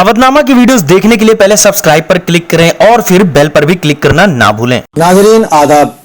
अवधनामा की वीडियोस देखने के लिए पहले सब्सक्राइब पर क्लिक करें और फिर बेल पर भी क्लिक करना ना भूलें। नाज़रीन आदाब।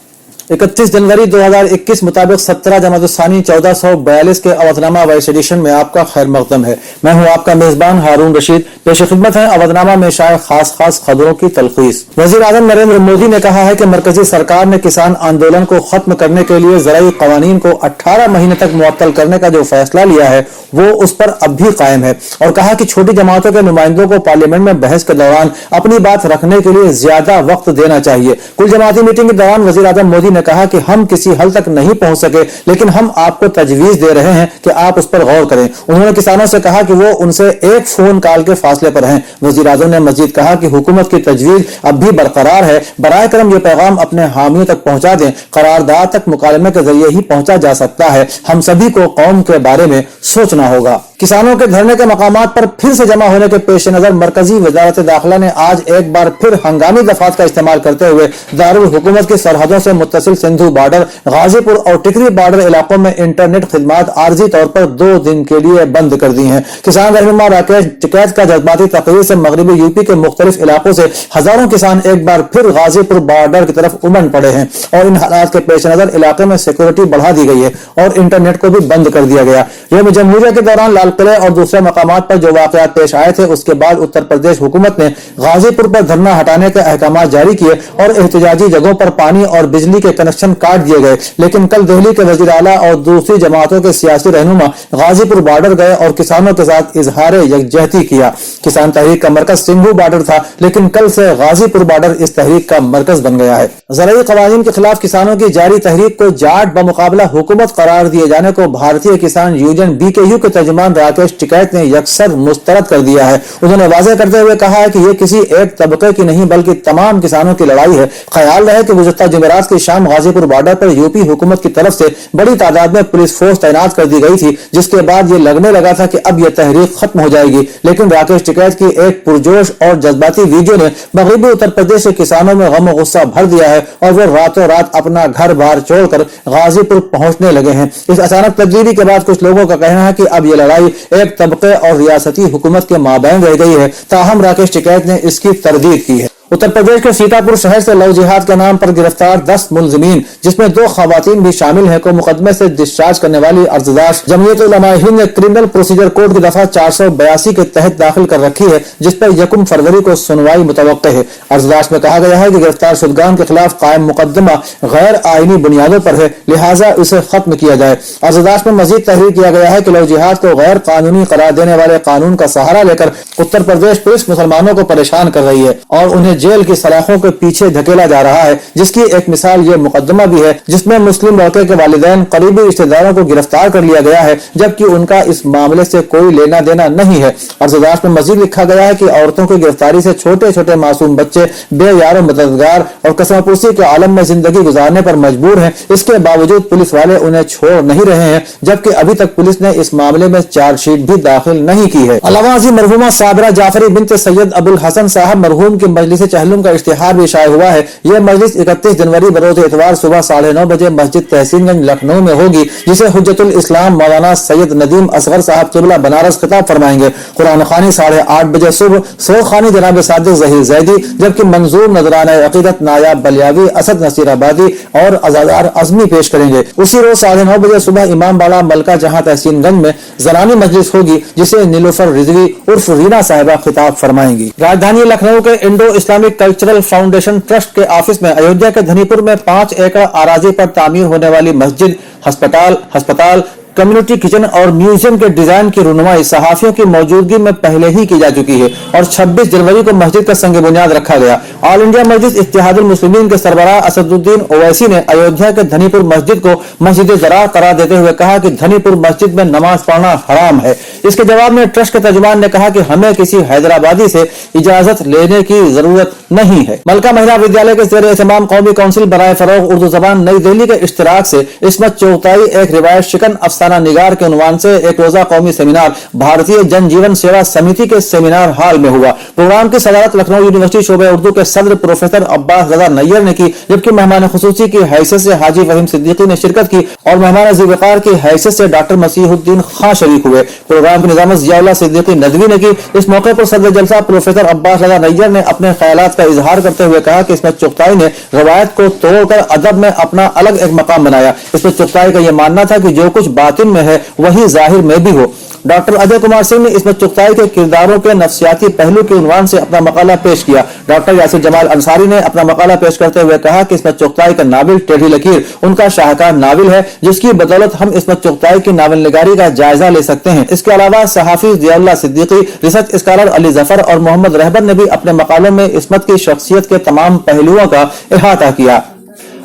31 जनवरी 2021 मुताबिक 17 जमात-उस-सानी 1442 के अवधनामा वॉइस एडिशन में आपका खैर मकदम है। मैं हूं आपका मेजबान हारून रशीद। पेश खिदमत है अवधनामा में शाये खास खबरों की तलखीस। वजीर आजम नरेंद्र मोदी ने कहा है कि मरकजी सरकार ने किसान आंदोलन को खत्म करने के लिए ज़राई क़वानीन को 18 महीने तक मुअत्तल करने का जो फैसला लिया है वो उस पर अब भी कायम है, और कहा कि छोटी जमातों के नुमाइंदों को पार्लियामेंट में बहस के दौरान अपनी बात रखने के लिए ज्यादा वक्त देना चाहिए। कुल जमाती मीटिंग के दौरान वजीर आजम मोदी ने कहा कि हम किसी हल तक नहीं पहुंच सके, लेकिन हम आपको तजवीज दे रहे हैं कि आप उस पर गौर करें। उन्होंने किसानों से कहा कि वो उनसे एक फोन कॉल के फासले पर हैं। वजीर आजम ने मजीद कहा कि हुकूमत की तजवीज अब भी बरकरार है, बराए करम ये पैगाम अपने हामियों तक पहुंचा दें। करारदाद तक मुकालमे के जरिए ही पहुंचा जा सकता है। हम सभी को कौम के बारे में सोचना होगा। किसानों के धरने के मकामात पर फिर से जमा होने के पेश नजर मरकजी वजारत दाखिला ने आज एक बार फिर हंगामी दफात का इस्तेमाल करते हुए दारुल हुकूमत की सरहदों से मुत्तसिल सिंधु बॉर्डर, गाजीपुर और टिकरी बॉर्डर इलाकों में इंटरनेट खिदमात आर्जी तौर पर 2 दिन के लिए बंद कर दी हैं। किसान रहनुमा राकेश टिकैत का जज्बाती तकरीर से मगरबी यूपी के मुख्तलिफ इलाकों से हजारों किसान एक बार फिर गाजीपुर बॉर्डर की तरफ उमड़ पड़े हैं, और इन हालात के पेश नजर इलाके में सिक्योरिटी बढ़ा दी गई है और इंटरनेट को भी बंद कर दिया गया। यौम जमहूरिया के दौरान लाल किले और दूसरे मकामात पर जो वाकयात पेश आए थे, उसके बाद उत्तर प्रदेश हुकूमत ने गाजीपुर पर धरना हटाने के अहकाम जारी किए और एहतजाजी जगहों पर पानी और बिजली के कनेक्शन काट दिए गए। लेकिन कल दिल्ली के वजीर आला और दूसरी जमातों के सियासी रहनुमा गाजीपुर बॉर्डर गए और किसानों के साथ इजहार यकजहती किया। किसान तहरीक का मरकज सिंधु बॉर्डर था, लेकिन कल से गाजीपुर बॉर्डर इस तहरीक का मरकज बन गया है। ज़राई क़वानीन के खिलाफ किसानों की जारी तहरीक को जाट बमुकाबला हुकूमत करार दिए जाने को भारतीय किसान यूनियन BKU के तर्जुमान राकेश टिकैत ने यकसर मुस्तरद कर दिया है। उन्होंने वाज़ेह करते हुए कहा है कि यह किसी एक तबके की नहीं बल्कि तमाम किसानों की लड़ाई है। ख्याल रहे कि गुज़श्ता जुमेरात की शाम गाजीपुर बॉर्डर पर यूपी हुकूमत की तरफ से बड़ी तादाद में पुलिस फोर्स तैनात कर दी गई थी, जिसके बाद ये लगने लगा था कि अब यह तहरीक खत्म हो जाएगी। लेकिन राकेश टिकैत की एक पुरजोश और जज्बाती वीडियो ने मगरबी उत्तर प्रदेश के किसानों में गम और गुस्सा भर दिया है और वो रातों रात अपना घर बार छोड़कर गाजीपुर पहुंचने लगे हैं। इस अचानक तब्दीली के बाद कुछ लोगों का कहना है कि अब यह लड़ाई एक तबके और रियासती हुकूमत के माबैन रह गई है। ताहम राकेश टिकैत ने इसकी तरदीद की है। उत्तर प्रदेश के सीतापुर शहर से लव जिहाद के नाम पर गिरफ्तार 10 मुलजिमीन, जिसमें 2 खवातीन भी शामिल हैं, को मुकदमे से डिस्चार्ज करने वाली अर्जदाश जमयत उलमा हिंद ने क्रिमिनल प्रोसीजर कोड की दफा 482 के तहत दाखिल कर रखी है, जिस पर 1 फरवरी को सुनवाई मुतवक्के है। अर्जदाश में कहा गया है कि गिरफ्तार शुदगान के खिलाफ कायम मुकदमा गैर आईनी बुनियादों पर है, लिहाजा इसे खत्म किया जाए। अर्जदाश में मजीद तहरीर किया गया है कि लव जिहाद को गैर कानूनी करार देने वाले कानून का सहारा लेकर उत्तर प्रदेश पुलिस मुसलमानों को परेशान कर रही है और उन्हें जेल की सलाखों के पीछे धकेला जा रहा है, जिसकी एक मिसाल ये मुकदमा भी है जिसमें मुस्लिम लड़के के वालिदैन करीबी रिश्तेदारों को गिरफ्तार कर लिया गया है, जबकि उनका इस मामले से कोई लेना देना नहीं है। अर्जदाश में मजीद लिखा गया है कि औरतों की गिरफ्तारी से छोटे छोटे मासूम बच्चे बेयार मददगार और कसमपुरसी के आलम में जिंदगी गुजारने पर मजबूर हैं। इसके बावजूद पुलिस वाले उन्हें छोड़ नहीं रहे हैं, जबकि अभी तक पुलिस ने इस मामले में चार्जशीट भी दाखिल नहीं की है। अलावाजी मरहूमा साबरा जाफरी बिनत सैयद अबुल हसन साहब मरहूम की मजलिस चहलुम का इश्तिहार भी शाये हुआ है। यह मजलिस 31 जनवरी बरोज इतवार सुबह 9:30 बजे मस्जिद तहसीनगंज लखनऊ में होगी, जिसे हुज्जतुल इस्लाम मौलाना सैयद नदीम असगर साहब किबला बनारस खिताब फरमाएंगे। कुरान खानी 8:30 बजे सुबह, सो खानी जनाब सादिक ज़हीर ज़ैदी, जबकि मंजूर नजराना अकीदत नायाब बलियावी, असद नसीर आबादी और अज़ादार अज़मी पेश करेंगे। उसी रोज 9:30 बजे सुबह इमाम बाड़ा मलका जहां तहसीनगंज में जनानी मजलिस होगी, जिसे नीलुफर रिजवी उर्फ रीना साहिबा खिताब फरमाएंगी। राजधानी लखनऊ के Indo Islamic cultural foundation trust के ऑफिस में अयोध्या के धनीपुर में 5 एकड़ आराजी पर तामीर होने वाली मस्जिद, अस्पताल, कम्युनिटी किचन और म्यूजियम के डिजाइन की रुनुमाई सहाफियों की मौजूदगी में पहले ही की जा चुकी है और 26 जनवरी को मस्जिद का संग बुनियाद रखा गया। ऑल इंडिया मजलिस इत्तेहादुल मुस्लिमीन के सरबराह असदुद्दीन ओवैसी ने अयोध्या के धनीपुर मस्जिद को मस्जिद ज़रार करार देते हुए कहा कि धनीपुर मस्जिद में नमाज पढ़ना हराम है। इसके जवाब में ट्रस्ट के तर्जुमान ने कहा कि हमें किसी हैदराबादी से इजाजत लेने की जरूरत नहीं है। मलका महिला विद्यालय के ज़ेर एहतमाम कौमी काउंसिल बराए फरोग उर्दू ज़बान नई दिल्ली के इश्तिराक से इस्मत चौगताई एक रिवायत शिकन अफसाने आस्थाना निगार के उन्वान से एक रोजा कौमी सेमिनार भारतीय जन जीवन सेवा समिति के सेमिनार हॉल में हुआ। प्रोग्राम की सदारत लखनऊ यूनिवर्सिटी शोबे उर्दू के सदर प्रोफेसर अब्बास रजा नैयर ने की, जबकि मेहमान खुसूसी की हैसियत से हाजी फहीम सिद्दीकी ने शिरकत की और मेहमान ज़िवकार की हैसियत से डॉक्टर मसीहुद्दीन खां शरीक हुए। प्रोग्राम की निजामत ज़ियाउल्लाह सिद्दीकी नदवी ने की। इस मौके पर सदर जलसा प्रोफेसर अब्बास रजा नैयर ने अपने ख्यालात का इजहार करते हुए कहा कि इसमें चुगताई ने रवायत को तोड़कर अदब में अपना अलग एक मकाम बनाया। इसमें चुगताई का यह मानना था कि जो कुछ बातिन में है वही जाहिर में भी हो। डॉक्टर अजय कुमार सिंह ने इसमें चुगताई के किरदारों के नफ्सियाती पहलू के उन्वान से अपना मकाला पेश किया। डॉक्टर यासिर जमाल अंसारी ने अपना मकाला पेश करते हुए कहा कि इसमें चुगताई का नाविल टेढ़ी लकीर उनका शाहकार नाविल है, जिसकी बदौलत हम इसमें चुगताई की नावल निगारी का जायजा ले सकते हैं। इसके अलावा सहाफी ज़ियाउल्लाह सिद्दीकी, रिसर्च स्कॉलर अली जफर और मोहम्मद रहबर ने भी अपने मकालों में इस्मत की शख्सियत के तमाम पहलुओं का अहाता किया।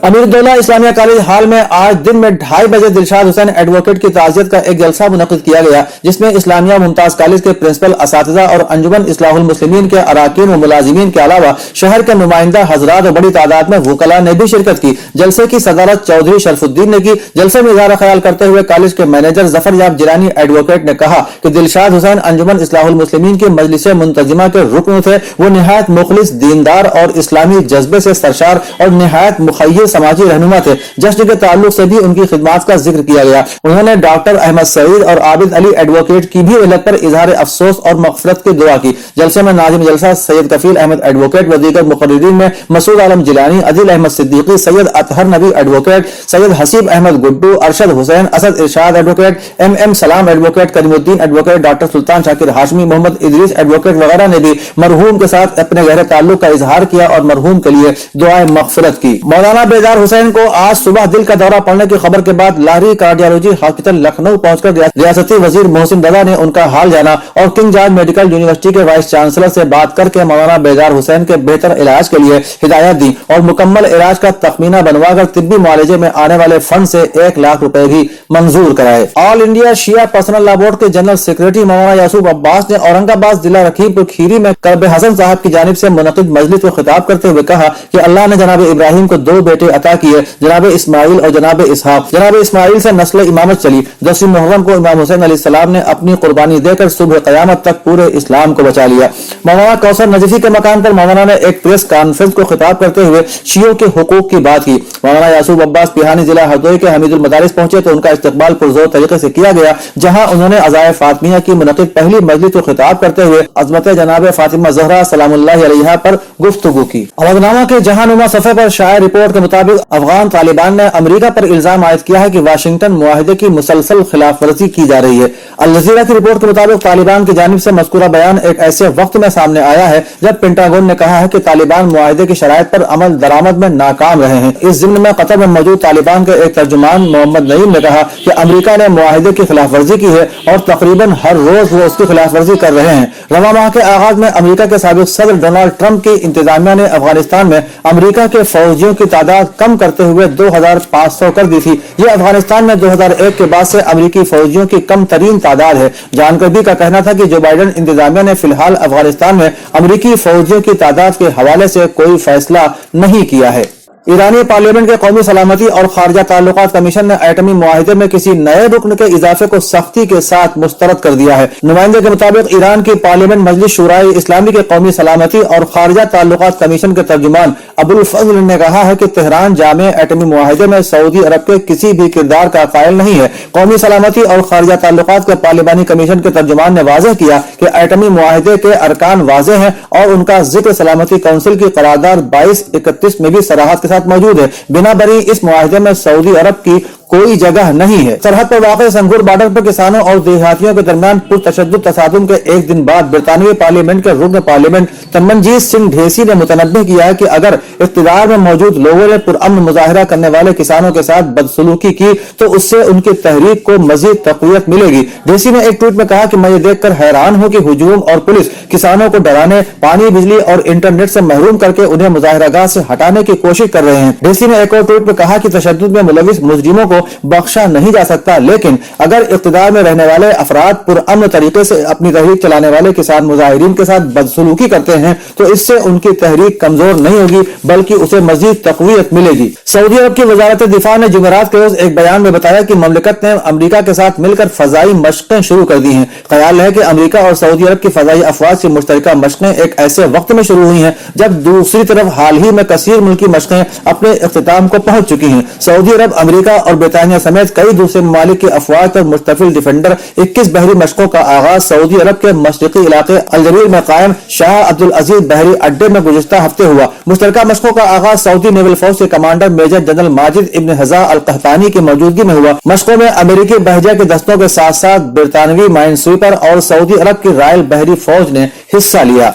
अमीरुद्दौला इस्लामिया कॉलेज हॉल में आज दिन में 2:30 बजे दिलशाद हुसैन एडवोकेट की ताज़ियत का एक जलसा मुनक़िद किया गया, जिसमें इस्लामिया मुमताज कॉलेज के प्रिंसिपल, असातिज़ा और अंजुमन इस्लाहुल मुस्लिमीन के अराकीन व मुलाजिमीन के अलावा शहर के नुमाइंदा हजरात और बड़ी तादाद में वुकला ने भी शिरकत की। जलसे की सदारत चौधरी शरफुद्दीन ने की। जलसे में इज़हार ख्याल करते हुए कॉलेज के मैनेजर जफर याब जिलानी एडवोकेट ने कहा कि दिलशाद हुसैन अंजुमन इस्लाहुल मुस्लिमीन की मजलिस मुंतजिमा के रुकन थे। वो निहायत मुखलिस, दीनदार और इस्लामी जज्बे से सरशार और निहायत मुखय्यिर समाजी रहनुमा थे। जश्न के ताल्लुक से भी उनकी खिदमत का जिक्र किया गया। उन्होंने डॉक्टर अहमद सईद और आबिद अली एडवोकेट की भी इल्लत पर इजहार अफसोस और मग़फ़िरत की दुआ की। जलसे में नाज़िम जलसा सैयद कफील अहमद एडवोकेट व दीगर मुक़र्रिरीन में मसूद आलम जिलानी, अदील अहमद सिद्दीकी, सैयद अतहर नबी एडवोकेट, सैयद हसीब अहमद गुड्डू, अरशद हुसैन, असद इरशाद एडवोकेट, एम सलाम एडवोकेट, करीमुद्दीन एडवोकेट, डॉक्टर सुल्तान शाकिर हाशमी, मोहम्मद इदरीस एडवोकेट वगैरह ने भी मरहूम के साथ अपने गहरे ताल्लुक का इजहार किया और मरहूम के लिए दुआए मग़फ़िरत की। मौलाना बेदार हुसैन को आज सुबह दिल का दौरा पड़ने की खबर के बाद लाहरी कार्डियोलॉजी हॉस्पिटल लखनऊ पहुंचकर रियासती वजीर मोहसिन रजा ने उनका हाल जाना और किंग जॉर्ज मेडिकल यूनिवर्सिटी के वाइस चांसलर से बात करके मौलाना बेदार हुसैन के बेहतर इलाज के लिए हिदायत दी और मुकम्मल इलाज का तखमीना बनवाकर तिब्बी मुआलजे में आने वाले फंड से 1 लाख रुपए भी मंजूर कराए। ऑल इंडिया शिया पर्सनल लॉ बोर्ड के जनरल सेक्रेटरी मौलाना यासूब अब्बास ने औरंगाबाद जिला रखीमपुर खीरी में करब हसन साहब की जानिब से मुनक़िद मजलिस को खिताब करते हुए कहा कि अल्लाह ने जनाब इब्राहिम को 2 बेटे अता किए, जनाब इस्माइल और जनाब इसहाक। जनाब इस्माइल से नस्ल इमामत चली। 10 मुहर्रम को इमाम हुसैन अलैहिस्सलाम ने अपनी कुर्बानी देकर सुबह क़यामत तक पूरे इस्लाम को बचा लिया। मौलाना कौसर नजफी के मकान पर मौलाना ने एक प्रेस कॉन्फ्रेंस को खिताब करते हुए शियों के हुकूक की बात की। मौलाना यासूब अब्बास पिहानी जिला हरदोई के हमीदुल मदारिस पहुंचे तो उनका इस्तकबाल पुरजोर तरीके से किया गया, जहां उन्होंने अज़ाए फातिमिया की मुनक़िद पहली मजलिस को खिताब करते हुए अज़मत जनाब फातिमा ज़हरा सलामुल्लाहि अलैहा पर गुफ्तगू की। अवधनामा के जहानुमा सफ़े पर शाया रिपोर्ट के मुताबिक अफगान तालिबान ने अमेरिका पर इल्जाम आयद किया है कि वाशिंगटन मुआहिदे की मुसलसल खिलाफ वर्जी की जा रही है। अल जज़ीरा की रिपोर्ट के मुताबिक तालिबान की जानिब से मज़कूरा बयान एक ऐसे वक्त में सामने आया है जब पेंटागन ने कहा है कि तालिबान मुआहिदे की शराइत पर अमल दरामद में नाकाम रहे हैं। इस ज़िम्न में कतर में मौजूद तालिबान के एक तर्जुमान मोहम्मद नईम ने कहा कि अमेरिका ने मुआहिदे की खिलाफ वर्जी की है और तकरीबन हर रोज वो उसकी खिलाफ वर्जी कर रहे हैं। रवा माह के आगाज में अमेरिका के साबिक सदर डोनाल्ड ट्रंप की इंतजामिया ने अफगानिस्तान में अमेरिका के फौजियों की तादाद कम करते हुए 2500 कर दी थी। यह अफगानिस्तान में 2001 के बाद से अमेरिकी फौजियों की कम तरीन तादाद है। जानकरबी का कहना था कि जो बाइडेन इंतजामिया ने फिलहाल अफगानिस्तान में अमेरिकी फौजियों की तादाद के हवाले से कोई फैसला नहीं किया है। ईरानी पार्लियामेंट के कौमी सलामती और खारजा ताल्लुकात कमीशन ने एटमी मुआहिदे में किसी नए रुकन के इजाफे को सख्ती के साथ मुस्तरद कर दिया है। नुमाइंदे के मुताबिक ईरान की पार्लियामेंट मजलिस शुराए इस्लामी के कौमी सलामती और खारजा ताल्लुकात कमीशन के तर्जुमान अबुल फजल ने कहा है कि तेहरान जामे एटमी मुआहिदे में सऊदी अरब के किसी भी किरदार का कायल नहीं है। कौमी सलामती और खारजा ताल्लुकात के पार्लिमानी कमीशन के तर्जुमान ने वाज़ेह किया कि एटमी मुआहिदे के अरकान वाज़ेह हैं और उनका जिक्र सलामती काउंसिल की करारदाद 2231 में भी सराहत के साथ मौजूद है। बिना बरी इस मुआहिदे में सऊदी अरब की कोई जगह नहीं है। सरहद पर वाक़ संगूर बॉर्डर पर किसानों और देहातियों के दरमियान पुरतशद्दुद तसादुम के एक दिन बाद बरतानवी पार्लियामेंट के रुकन पार्लियामेंट तनमनजीत सिंह ढेसी ने मुतनब्बे किया है कि अगर इक़्तिदार में मौजूद लोगों ने पुरअमन मुजाहिरा करने वाले किसानों के साथ बदसलूकी की तो उससे उनकी तहरीक को मजीद तक़वियत मिलेगी। ढेसी ने एक ट्वीट में कहा कि मैं ये देखकर हैरान हूँ कि हुजूम और पुलिस किसानों को डराने, पानी, बिजली और इंटरनेट से महरूम करके उन्हें मुजाहिरागाह से हटाने की कोशिश कर रहे हैं। ढेसी ने एक और ट्वीट में कहा कि तशद्दुद में मुलविस मुजरिमों को बख्शा नहीं जा सकता, लेकिन अगर इख्तिदार में रहने वाले अफराद पुरअमन तरीके से अपनी तहरीक चलाने वाले किसान मुजाहिरीन के साथ बदसलूकी करते हैं तो इससे उनकी तहरीक कमजोर नहीं होगी बल्कि उसे मजीद तकवीयत मिलेगी। सऊदी अरब की वजारत दिफा ने जुमेरात के रोज एक बयान में बताया कि ममलिकत ने अमरीका के साथ मिलकर फजाई मशकें शुरू कर दी हैं। ख्याल है कि अमरीका और सऊदी अरब की फजाई अफवाज की मुश्तरका मशकें एक ऐसे वक्त में शुरू हुई हैं जब दूसरी तरफ हाल ही में कसीर मुल्की मशकें अपने इख्तिताम को पहुंच चुकी हैं। सऊदी अरब, अमरीका और ब्रितानिया समेत कई दूसरे ममालिक की अफवाज पर मुस्तफिल डिफेंडर 21 बहरी मशकों का आगाज सऊदी अरब के मशरकी इलाके अलजरीर में कायम शाह अब्दुल अजीज बहरी अड्डे में गुज़िश्ता हफ्ते हुआ। मुश्तरका मशकों का आगाज सऊदी नेवल फौज के कमांडर मेजर जनरल माजिद इब्न हज़ा अल कहतानी की मौजूदगी में हुआ। मशकों में अमेरिकी बहरिया के दस्तों के साथ साथ ब्रितानवी माइन स्वीपर और सऊदी अरब की रॉयल बहरी फौज ने हिस्सा लिया।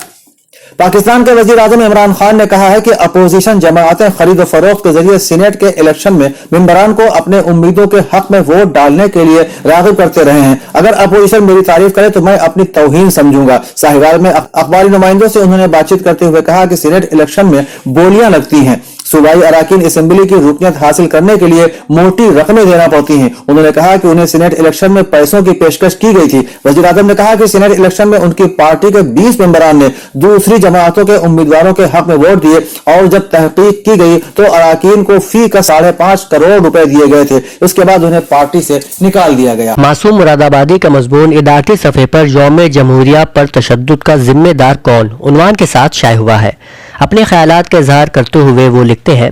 पाकिस्तान के वजीर आजम इमरान खान ने कहा है कि अपोजिशन जमाअतें खरीद और फरोख्त के जरिए सीनेट के इलेक्शन में मेंबरान को अपने उम्मीदों के हक में वोट डालने के लिए राग़िब करते रहे हैं। अगर अपोजिशन मेरी तारीफ करे तो मैं अपनी तौहीन समझूंगा। साहिवाल में अखबारी नुमाइंदों से उन्होंने बातचीत करते हुए कहा कि सीनेट इलेक्शन में बोलियां लगती हैं, सूबाई अराकीन असेंबली की रुकनियत हासिल करने के लिए मोटी रकमें देना पड़ती हैं। उन्होंने कहा कि उन्हें सीनेट इलेक्शन में पैसों की पेशकश की गई थी। वजीर आजम ने कहा कि सीनेट इलेक्शन में उनकी पार्टी के 20 मेंबरान ने दूसरी जमातों के उम्मीदवारों के हक में वोट दिए और जब तहकीक की गई तो अराकीन को फी का 5.5 करोड़ रुपए दिए गए थे। इसके बाद उन्हें पार्टी से निकाल दिया गया। मासूम मुरादाबादी का मजमून इदारती सफ़े पर यौम जमहूरिया पर तशद्दुद का जिम्मेदार कौन उन्वान के साथ शाये हुआ है। अपने ख्यालात का इजहार करते हुए वो लिखते हैं,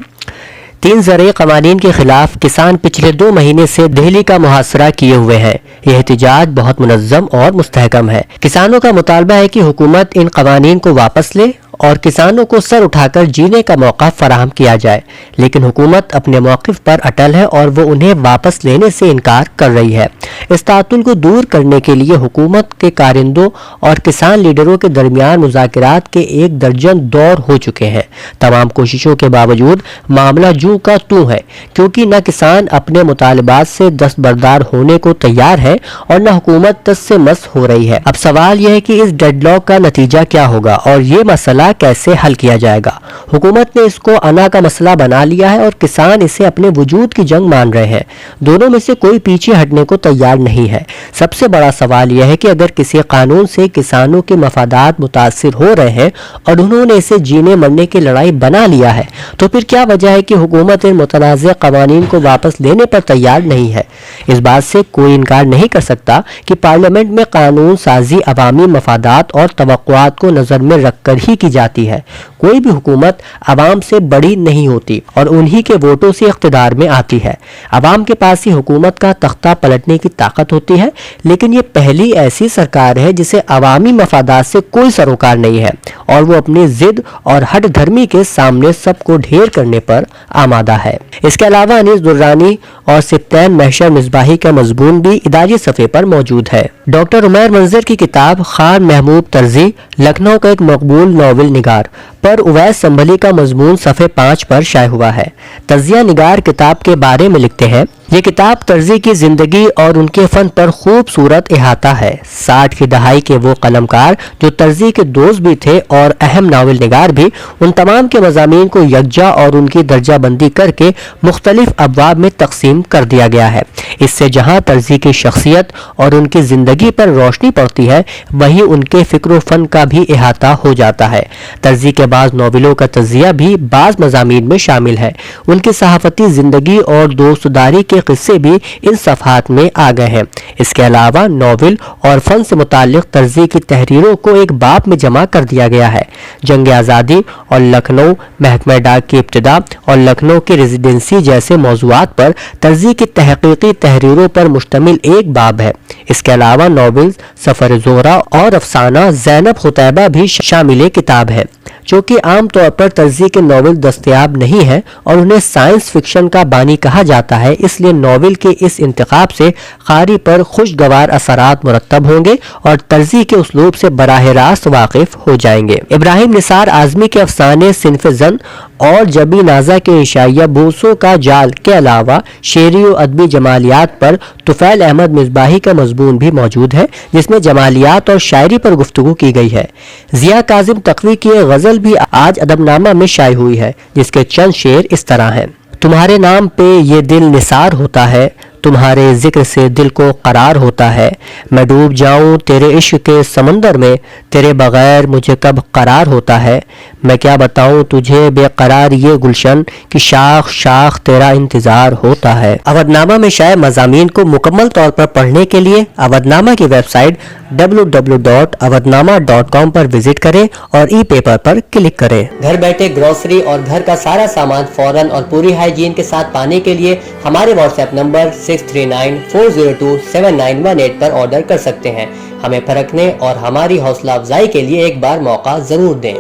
3 ज़रई क़वानीन के खिलाफ किसान पिछले 2 महीने से दिल्ली का मुहासरा किए हुए हैं। यह एहतिजाज बहुत मुनज़्ज़म और मुस्तहकम है। किसानों का मुतालबा है कि हुकूमत इन क़वानीन को वापस ले और किसानों को सर उठाकर जीने का मौका फराहम किया जाए, लेकिन हुकूमत अपने मौक़िफ़ पर अटल है और वो उन्हें वापस लेने से इनकार कर रही है। इस तातुल को दूर करने के लिए हुकूमत के कारिंदों और किसान लीडरों के दरमियान मुज़ाकरात के 1 दर्जन दौर हो चुके हैं। तमाम कोशिशों के बावजूद मामला जूं का तूं है, क्योंकि न किसान अपने मुतालबात से दस्तबरदार होने को तैयार है और न हुकूमत तस से मस हो रही है। अब सवाल यह है कि इस डेडलॉक का नतीजा क्या होगा और ये मसला कैसे हल किया जाएगा। हुकूमत ने इसको अना का मसला बना लिया है और किसान इसे अपने वजूद की जंग मान रहे हैं। दोनों में से कोई पीछे हटने को तैयार नहीं है। सबसे बड़ा सवाल यह है कि अगर किसी कानून से किसानों के मफादात मुतासिर हो रहे हैं और उन्होंने इसे जीने मरने की लड़ाई बना लिया है, तो फिर क्या वजह है कि हुकूमत इन मुतनाज़ क़वानीन को वापस लेने पर तैयार नहीं है। इस बात से कोई इनकार नहीं कर सकता कि पार्लियामेंट में कानून साजी अवामी मफादात और तवक्कुआत को नज़र में रखकर ही की जाती है। कोई भी हुकूमत अवाम से बड़ी नहीं होती और उन्हीं के वोटों से इख्तिदार में आती है। अवाम के पास ही हुकूमत का तख्ता पलटने की ताकत होती है, लेकिन ये पहली ऐसी सरकार है जिसे अवामी मफादात से कोई सरोकार नहीं है और वो अपनी जिद और हट धर्मी के सामने सबको ढेर करने पर आमादा है। इसके अलावा अनीस दुर्रानी और सिप्तैन महशर मिसबाही का मजमून भी इदारी सफ़े पर मौजूद है। डॉक्टर उमैर मंजर की किताब खान महमूद तर्जी लखनऊ का एक मकबूल नावल निगार पर उवैस संभली का मजमून सफ़े 5 पर शाये हुआ है। तजिया निगार किताब के बारे में लिखते हैं, ये किताब तर्जी की जिंदगी और उनके फन पर खूबसूरत इहाता है। 60 की दहाई के वो कलमकार जो तर्जी के दोस्त भी थे और अहम नावल निगार भी, उन तमाम के मज़ामीन को यकजा और उनकी दर्जा बंदी करके मुख्तलिफ अबवाब में तकसीम कर दिया गया है। इससे जहाँ तर्जी की शख्सियत और उनकी जिंदगी पर रोशनी पड़ती है, वहीं उनके फिक्र फन का भी इहाता हो जाता है। तर्जी के बाज़ नावलों का तजिया भी बाज़ मज़ामीन में शामिल है। उनकी सहाफ़ती जिंदगी और दोस्तदारी के किस्से भी इन सफ़हात में आ गए हैं। इसके अलावा नावल और फन से मुताल्लिक़ तर्जी की तहरीरों को एक बाब में जमा कर दिया गया है। जंग आज़ादी और लखनऊ, महकमा डाक की इब्तिदा और लखनऊ की रेजिडेंसी जैसे मौज़ूआत पर तर्जी की तहक़ीक़ी तहरीरों पर मुश्तमिल एक बाब है। इसके अलावा नावल सफ़र ज़ोहरा और अफसाना ज़ैनब खुतैबा भी शामिल किताब है, जो कि आम तौर पर तर्जी के नावल दस्तयाब नहीं है और उन्हें साइंस फिक्शन का बानी कहा जाता है। इसलिए नावल के इस इंतखाब से कारी पर खुशगवार असरात मुरत्तब होंगे और तर्जी के उसलूब से बराह रास्त वाकिफ हो जाएंगे। इब्राहिम निसार आज़मी के अफसाने सिन्फ़ ज़न और जबी नाजा के इशाइया बूसों का जाल के अलावा शेरी और अदबी जमालियात पर तुफ़ैल अहमद मिसबाही का मजमून भी मौजूद है, जिसमें जमालियात और शायरी पर गुफ्तगू की गई है। जिया काजिम तक़वी की गज़ल भी आज अदबनामा में शाये हुई है, जिसके चंद शेर इस तरह हैं। تمہارے نام پہ یہ دل نثار ہوتا ہے، تمہارے ذکر سے دل کو قرار ہوتا ہے، میں ڈوب جاؤں تیرے عشق کے سمندر میں، تیرے بغیر مجھے کب قرار ہوتا ہے، میں کیا بتاؤں تجھے بے قرار یہ گلشن کہ شاخ شاخ تیرا انتظار ہوتا ہے۔ اودھ نامہ میں شائع مضامین کو مکمل طور پر پڑھنے کے لیے اودھ نامہ کی ویب سائٹ www.awadhnama.com پر وزٹ کریں اور ای پیپر پر کلک کریں۔ گھر بیٹھے گروسری اور گھر کا سارا سامان فوراً اور پوری ہائیجین کے ساتھ پانے کے لیے ہمارے واٹس ایپ نمبر 6394027918 پر آرڈر کر سکتے ہیں۔ ہمیں پرکھنے اور ہماری حوصلہ افزائی کے لیے ایک بار موقع ضرور دیں۔